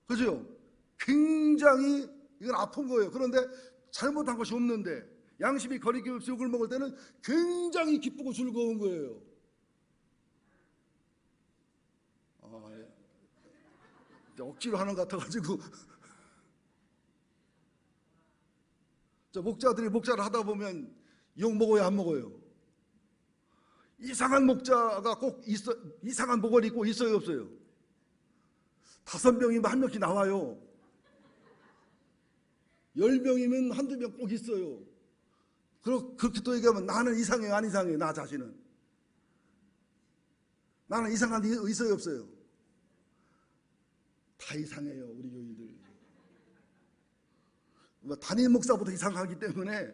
그죠? 굉장히 이건 아픈 거예요. 그런데 잘못한 것이 없는데 양심이 거리낌 없이 욕을 먹을 때는 굉장히 기쁘고 즐거운 거예요. 억지로 하는 것 같아가지고 목자들이 목자를 하다 보면 욕 먹어요, 안 먹어요? 이상한 목자가 꼭 있어, 이상한 목을 입고 있어요, 없어요? 5명이면 1명씩 나와요. 10명이면 한두 명 꼭 있어요. 그렇게 또 얘기하면 나는 이상해요, 안 이상해요? 나 자신은 나는 이상한 게 있어요, 없어요? 다 이상해요, 우리 교인들. 담임 목사보다 이상하기 때문에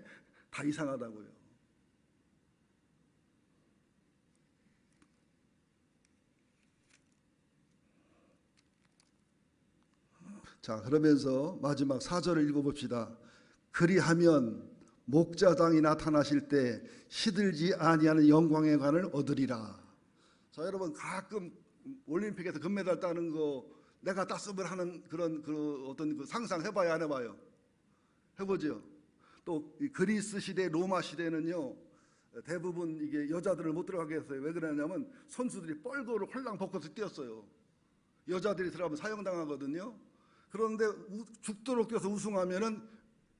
다 이상하다고요. 자, 그러면서 마지막 4절을 읽어봅시다. 그리하면 목자장이 나타나실 때 시들지 아니하는 영광의 관을 얻으리라. 자, 여러분 가끔 올림픽에서 금메달 따는 거 내가 땄으면 하는 그런 어떤 그 상상 해봐야 안 해봐요? 해보죠. 또 그리스 시대, 로마 시대는요 대부분 이게 여자들을 못 들어가게 했어요. 왜 그러냐면 선수들이 뻘거를 홀랑 벗고서 뛰었어요. 여자들이 들어가면 사형당하거든요. 그런데 죽도록 뛰어서 우승하면은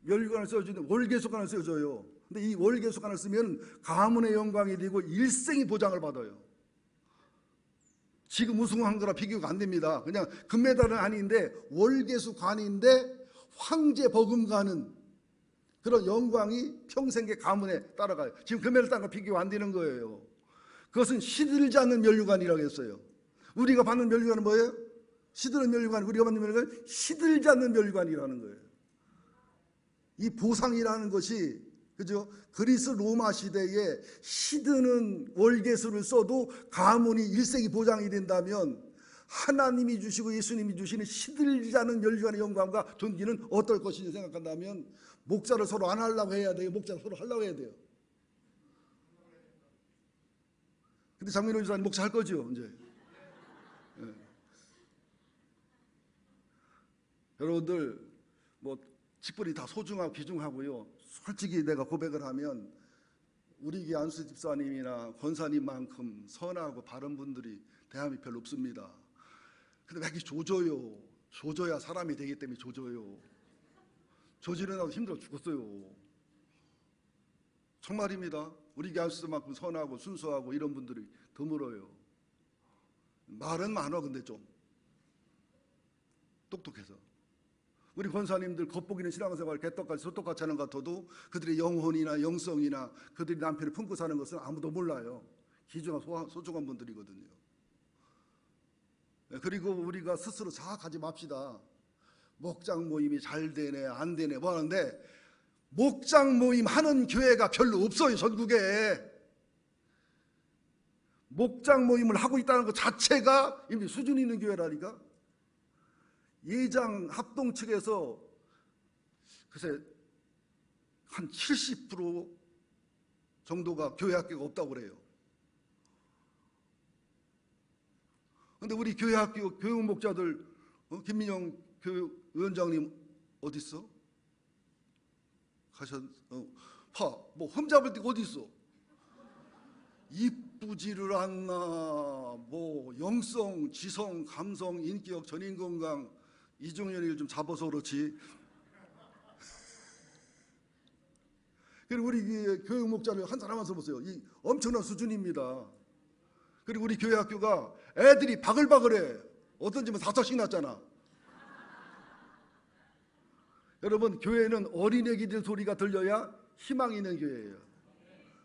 멸류관을 써주는데 월계수관을 써줘요. 근데 이 월계수관을 쓰면 가문의 영광이 되고 일생이 보장을 받아요. 지금 우승한 거랑 비교가 안 됩니다. 그냥 금메달은 아닌데 월계수관인데 황제 버금가는 그런 영광이 평생의 가문에 따라가요. 지금 금메달 딴 거 비교가 안 되는 거예요. 그것은 시들지 않는 멸류관이라고 했어요. 우리가 받는 멸류관은 뭐예요? 시드는 멸류관, 우리가 받는 멸류관은 시들지 않는 멸류관이라는 거예요. 이 보상이라는 것이 그죠? 그리스 로마 시대에 시드는 월계수를 써도 가문이 일생이 보장이 된다면 하나님이 주시고 예수님이 주시는 시들지 않은 멸류관의 영광과 존귀는 어떨 것인지 생각한다면 목자를 서로 안 하려고 해야 돼요? 목자를 서로 하려고 해야 돼요? 근데 장민호 지사님 목자 할 거죠 이제? 네. 여러분들 뭐 직분이 다 소중하고 귀중하고요. 솔직히 내가 고백을 하면 우리 교회 안수 집사님이나 권사님만큼 선하고 바른 분들이 대한민국에 별로 없습니다. 근데 왜 이렇게 조져요? 조져야 사람이 되기 때문에 조져요. 조지는 나도 힘들어 죽었어요. 정말입니다. 우리 교회 안수 집사만큼 선하고 순수하고 이런 분들이 드물어요. 말은 많아. 근데 좀 똑똑해서. 우리 권사님들 겉보기는 신앙생활 개떡같이 소떡같이 하는 것 같아도 그들의 영혼이나 영성이나 그들이 남편을 품고 사는 것은 아무도 몰라요. 귀중한 소중한 분들이거든요. 그리고 우리가 스스로 자학하지 맙시다. 목장 모임이 잘 되네 안 되네 뭐 하는데 목장 모임 하는 교회가 별로 없어요. 전국에. 목장 모임을 하고 있다는 것 자체가 이미 수준 있는 교회라니까. 예장 합동 측에서 글쎄 한 70% 정도가 교회 학교가 없다고 그래요. 그런데 우리 교회 학교 교육 목자들 김민영 교육위원장님 어디 있어? 뭐 흠잡을 데가 어디 있어? 이쁘지를 않나 뭐 영성, 지성, 감성, 인격, 전인건강 이종현이를 좀 잡아서 그렇지. 그리고 우리 교육 목자를 한 사람 한 사람 보세요. 이 엄청난 수준입니다. 그리고 우리 교회 학교가 애들이 바글바글해. 어떤 집은 5척씩 났잖아. 여러분 교회는 어린애기들 소리가 들려야 희망이 있는 교회예요.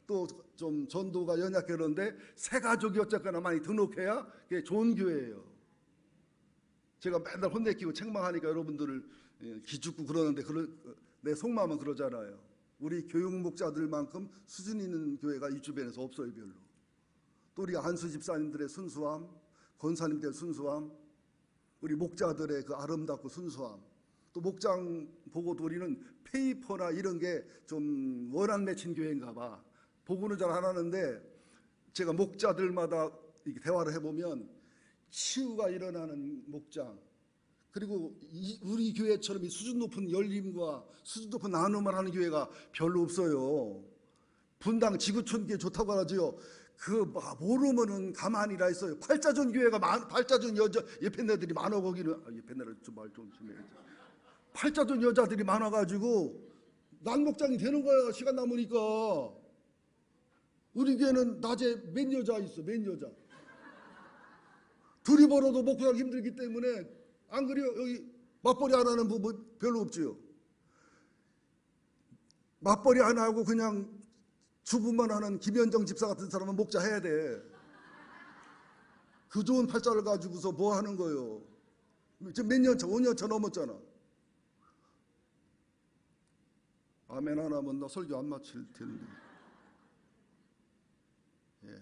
또 좀 전도가 연약해 그런데 새 가족이 어쨌거나 많이 등록해야 그게 좋은 교회예요. 제가 맨날 혼내키고 책망하니까 여러분들을 기죽고 그러는데 내 속마음은 그러잖아요. 우리 교육 목자들만큼 수준 있는 교회가 이 주변에서 없어요. 별로. 또 우리 안수 집사님들의 순수함, 권사님들의 순수함, 우리 목자들의 그 아름답고 순수함, 또 목장 보고도 우리는 페이퍼나 이런 게 좀 원한 맺힌 교회인가 봐. 보고는 잘 안 하는데 제가 목자들마다 이렇게 대화를 해보면 치유가 일어나는 목장, 그리고 우리 교회처럼 이 수준 높은 열림과 수준 높은 나눔을 하는 교회가 별로 없어요. 분당 지구촌교회 좋다고 하죠. 모르면은 가만히라 있어요. 팔자전 교회가 팔자전 여자 예편네들이 많아. 거기는 예편네를 좀 말 좀 심해. 팔자전 여자들이 많아가지고 난목장이 되는 거야. 시간 남으니까. 우리 교회는 낮에 몇 여자 있어. 몇 여자. 둘이 벌어도 먹고 살기 힘들기 때문에. 안 그래요? 여기 맞벌이 안 하는 부부 별로 없지요. 맞벌이 안 하고 그냥 주부만 하는 김현정 집사 같은 사람은 목자 해야 돼. 그 좋은 팔자를 가지고서 뭐 하는 거예요? 지금 몇 년 차, 5년 차 넘었잖아. 아멘 안 하면 나 설교 안 마칠 텐데. 예.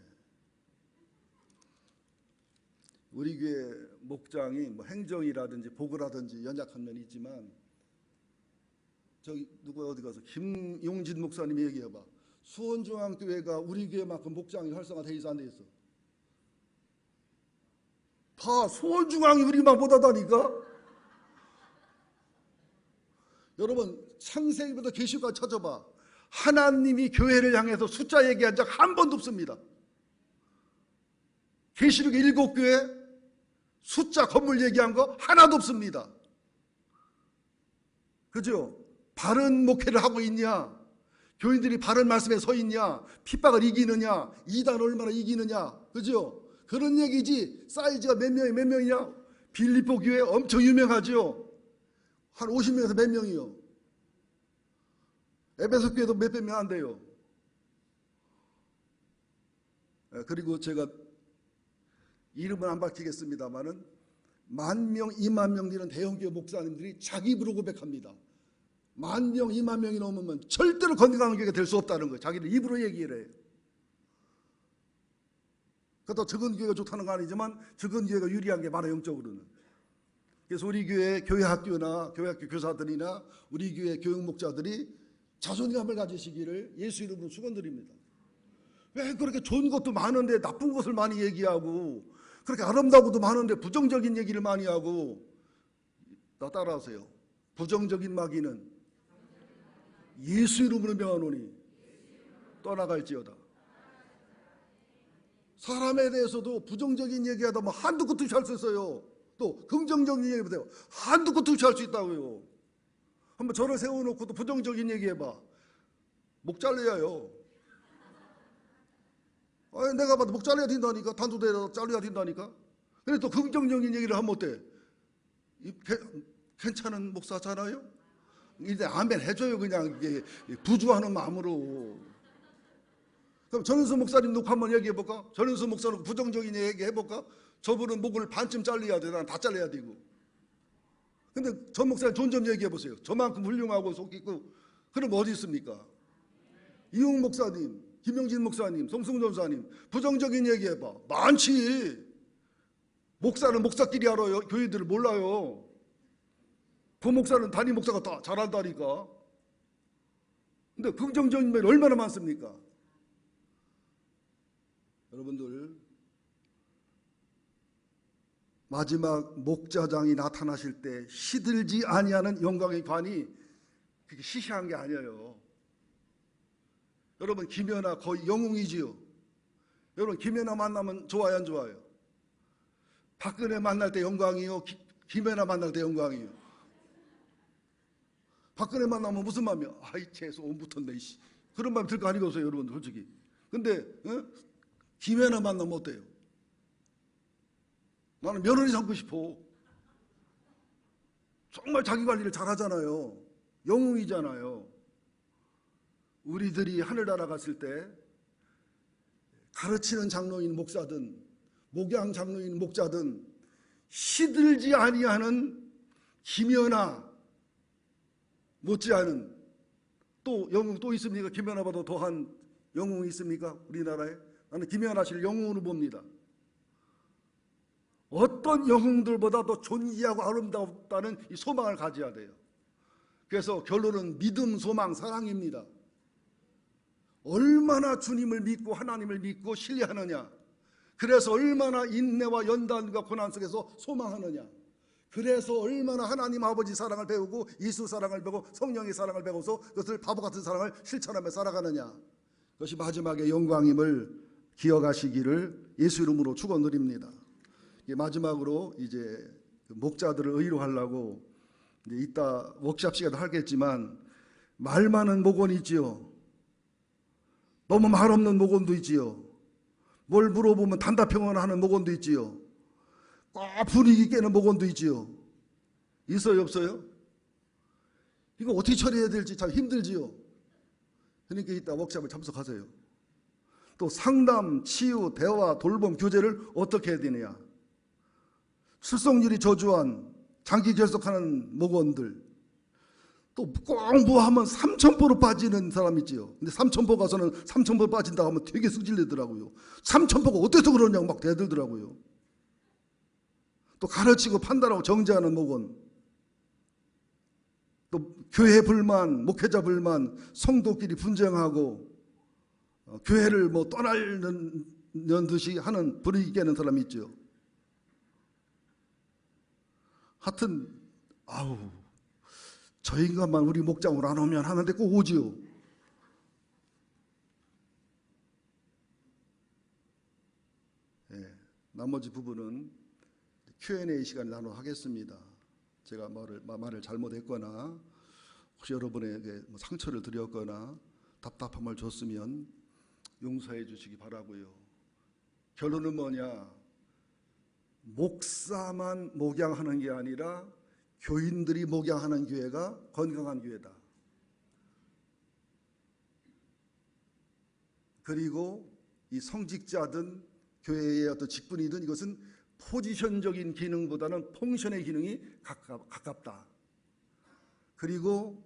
우리 교회 목장이 뭐 행정이라든지 보고라든지 연약한 면이 있지만 저기 누가 어디 가서 김용진 목사님이 얘기해봐. 수원중앙교회가 우리 교회만큼 목장이 활성화돼 있어 안 돼 있어? 다 수원중앙이 우리만 못하다니까. 여러분 창세기부터 계시록까지 찾아봐. 하나님이 교회를 향해서 숫자 얘기한 적 한 번도 없습니다. 계시록의 7교회 숫자 건물 얘기한 거 하나도 없습니다. 그죠? 바른 목회를 하고 있냐? 교인들이 바른 말씀에 서 있냐? 핍박을 이기느냐? 이단 얼마나 이기느냐? 그죠? 그런 얘기지. 사이즈가 몇 명이냐? 빌립보 교회 엄청 유명하죠. 한 50명에서 몇 명이요? 에베소 교회도 몇백 명 안 돼요. 그리고 제가 이름은 안 밝히겠습니다만은 10,000명, 20,000명 되는 대형교회 목사님들이 자기 입으로 고백합니다. 10,000명, 20,000명이 넘으면 절대로 건강한 교회가 될 수 없다는 거예요. 자기들 입으로 얘기를 해요. 그것도 적은 교회가 좋다는 거 아니지만 적은 교회가 유리한 게 많아요, 영적으로는. 그래서 우리 교회 교회학교나 교회학교 교사들이나 우리 교회 교육목자들이 자존감을 가지시기를 예수 이름으로 축원드립니다. 왜 그렇게 좋은 것도 많은데 나쁜 것을 많이 얘기하고 그렇게 아름다운 것도 많은데 부정적인 얘기를 많이 하고. 나 따라하세요. 부정적인 마귀는 예수 이름으로 명하노니 떠나갈지어다. 사람에 대해서도 부정적인 얘기하다 뭐 한두 끝도 없이 할 수 있어요. 또 긍정적인 얘기 보세요. 한두 끝도 없이 할 수 있다고요. 한번 저를 세워놓고 또 부정적인 얘기해봐. 목 잘려요. 아니, 내가 봐도 목 잘려야 된다니까. 단두대로 잘려야 된다니까. 근데 또 긍정적인 얘기를 하면 어때? 괜찮은 목사잖아요. 이제 아멘 해줘요. 그냥 이게 부주하는 마음으로. 그럼 전은수 목사님 놓고 한번 얘기해볼까? 전은수 목사님 부정적인 얘기 해볼까? 저분은 목을 반쯤 잘려야 돼. 난 다 잘려야 되고. 근데 전 목사님 좋은 점 얘기해보세요. 저만큼 훌륭하고 속 있고. 그럼 어디 있습니까? 이용 목사님, 김영진 목사님, 송승 전사님 부정적인 얘기해봐. 많지. 목사는 목사끼리 알아요. 교회들을 몰라요. 부목사는 담임 목사가 다 잘한다니까. 근데 긍정적인 면이 얼마나 많습니까? 여러분들 마지막 목자장이 나타나실 때 시들지 아니하는 영광의 관이 그게 시시한 게 아니에요. 여러분 김연아 거의 영웅이지요. 여러분 김연아 만나면 좋아요 안 좋아요? 박근혜 만날 때 영광이요? 김연아 만날 때 영광이요? 박근혜 만나면 무슨 마음이야? 아이 재수 온 붙었네 씨. 그런 마음 들 거 아니겠어요 여러분 솔직히. 근데 김연아 만나면 어때요? 나는 며느리 삼고 싶어. 정말 자기 관리를 잘하잖아요. 영웅이잖아요. 우리들이 하늘나라 갔을 때 가르치는 장로인 목사든 목양 장로인 목자든 시들지 아니하는 김연아 못지않은 또 영웅 또 있습니까? 김연아보다 더한 영웅이 있습니까? 우리나라에? 나는 김연아 씨를 영웅으로 봅니다. 어떤 영웅들보다 더 존귀하고 아름답다는 이 소망을 가져야 돼요. 그래서 결론은 믿음, 소망, 사랑입니다. 얼마나 주님을 믿고 하나님을 믿고 신뢰하느냐. 그래서 얼마나 인내와 연단과 고난 속에서 소망하느냐. 그래서 얼마나 하나님 아버지 사랑을 배우고 예수 사랑을 배우고 성령의 사랑을 배워서 그것을 바보 같은 사랑을 실천하며 살아가느냐. 그것이 마지막의 영광임을 기억하시기를 예수 이름으로 축원드립니다. 마지막으로 이제 목자들을 의로하려고 이제 이따 워크숍 시간도 하겠지만 말 많은 목원이 있지요. 너무 말 없는 목원도 있지요. 뭘 물어보면 단답형을 하는 목원도 있지요. 꽉 분위기 깨는 목원도 있지요. 있어요 없어요? 이거 어떻게 처리해야 될지 참 힘들지요. 그러니까 이따 워크숍을 참석하세요. 또 상담, 치유, 대화, 돌봄, 교제를 어떻게 해야 되느냐. 출석률이 저조한 장기 결석하는 목원들 또 꼭 뭐 하면 3,000%로 빠지는 사람 있지요. 근데 3,000% 가서는 3,000% 빠진다고 하면 되게 승질내더라고요. 3,000%가 어때서 그러냐고 막 대들더라고요. 또 가르치고 판단하고 정죄하는 목은, 또 교회 불만, 목회자 불만, 성도끼리 분쟁하고 교회를 뭐 떠나는 듯이 하는 분위기 깨는 사람이 있죠. 하여튼 저 인간만 우리 목장으로 안 오면 하는데 꼭 오지요. 나머지 부분은 Q&A 시간을 나눠 하겠습니다. 제가 말을 잘못했거나 혹시 여러분에게 상처를 드렸거나 답답함을 줬으면 용서해 주시기 바라고요. 결론은 뭐냐? 목사만 목양하는 게 아니라 교인들이 목양하는 교회가 건강한 교회다. 그리고 이 성직자든 교회의 어떤 직분이든 이것은 포지션적인 기능보다는 펑션의 기능이 가깝다. 그리고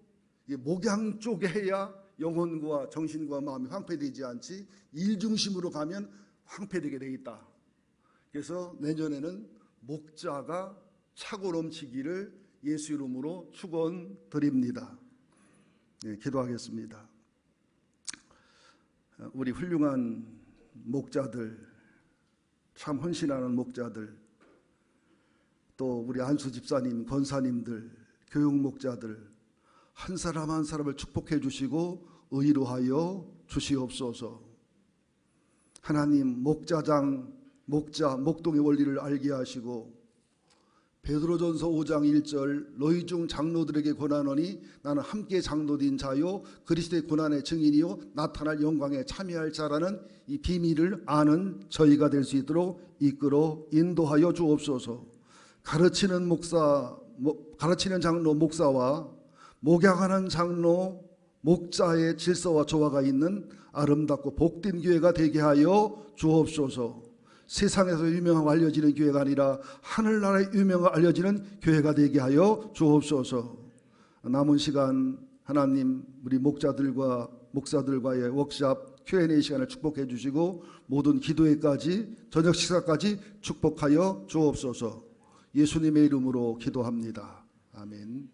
목양 쪽에 해야 영혼과 정신과 마음이 황폐되지 않지 일 중심으로 가면 황폐되게 돼 있다. 그래서 내년에는 목자가 차고 넘치기를 예수 이름으로 축원드립니다. 기도하겠습니다. 우리 훌륭한 목자들, 참 헌신하는 목자들, 또 우리 안수 집사님, 권사님들, 교육 목자들 한 사람 한 사람을 축복해 주시고 의로하여 주시옵소서. 하나님, 목동의 원리를 알게 하시고 베드로전서 5장 1절 너희 중 장로들에게 권하노니 나는 함께 장로된 자요 그리스도의 고난의 증인이요 나타날 영광에 참여할 자라는 이 비밀을 아는 저희가 될 수 있도록 이끌어 인도하여 주옵소서. 가르치는 장로 목사와 목양하는 장로 목자의 질서와 조화가 있는 아름답고 복된 교회가 되게 하여 주옵소서. 세상에서 유명하고 알려지는 교회가 아니라 하늘나라에 유명하고 알려지는 교회가 되게 하여 주옵소서. 남은 시간 하나님 우리 목사들과의 워크숍 Q&A 시간을 축복해 주시고 모든 기도회까지 저녁 식사까지 축복하여 주옵소서. 예수님의 이름으로 기도합니다. 아멘.